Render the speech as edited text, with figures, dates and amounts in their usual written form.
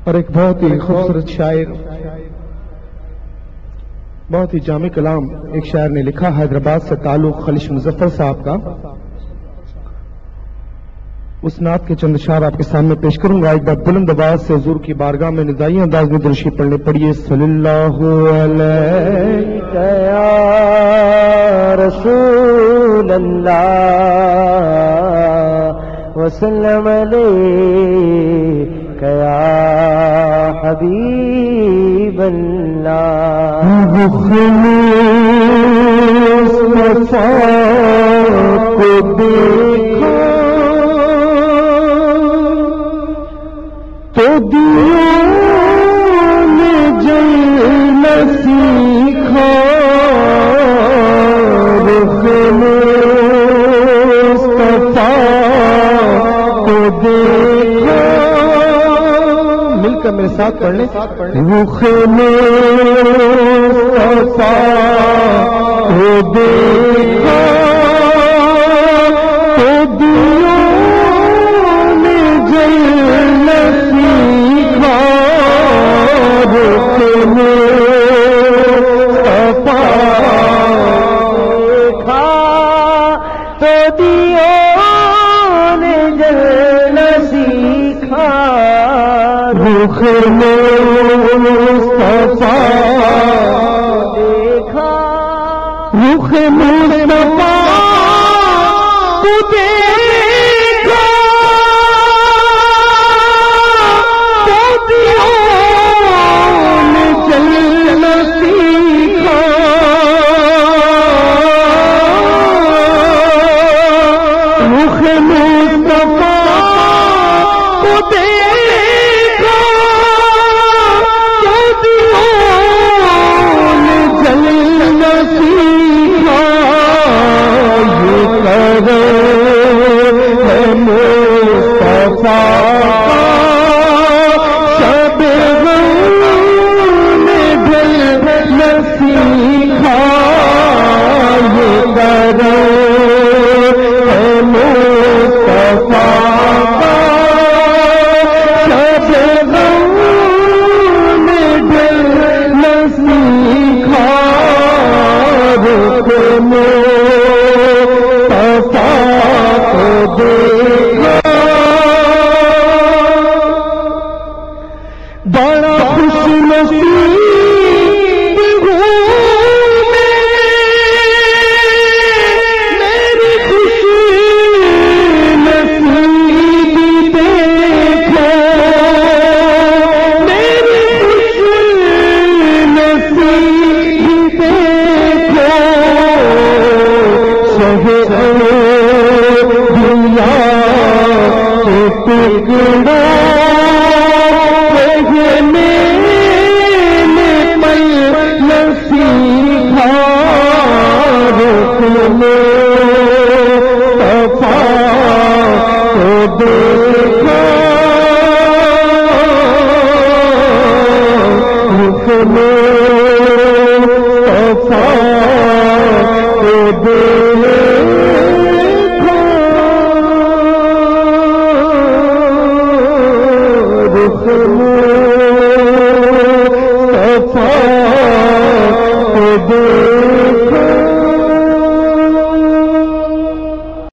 اور ایک بہت ہی خوبصورت شاعر، بہت ہی جامع کلام ایک شاعر نے لکھا، حیدرآباد سے تعلق خلیش مظفر صاحب کا۔ اس نعت کے چند اشعار آپ کے سامنے پیش کروں گا۔ ایک بار بلند آواز سے حضور کی بارگاہ میں ندائی انداز میں درود شریف پڑھنے پڑیے۔ صلی اللہ علیہ یا رسول اللہ وسلم علیک یا حبیب اللہ۔ مصطفیٰ کو دیکھا تو دیوں نے جلنا سیکھا، رخ مصطفیٰ کو دیکھا، مل کر میرے ساتھ پڑھ لیں، رخ مصطفیٰ کو دیکھا تو دیوں نے جلنا سیکھا، رخ مصطفیٰ دیکھا تو دیوں نے جلنا سیکھا، رخ مصطفیٰ دیکھا، رخ مصطفیٰ کو دیکھا تو دیوں نے جلنا سیکھا، رخ مصطفیٰ کو دیکھا تو دیوں نے جلنا سیکھا، یہ کرم ہے مصطفیٰ شب غم نے ڈھلنا سیکھا، یہ کرم ہے مصطفیٰ شب غم نے ڈھلنا سیکھا، رخ مصطفیٰ کو دیکھا، بڑا خوش نصیب ہوں میں، میری خوشی نصیب دیکھو، میری خوشی نصیب دیکھو، شہر دنیا کے ٹکڑا سیکھا، رخ مصطفیٰ کو دیکھا، رخ مصطفیٰ کو دیکھا، رخ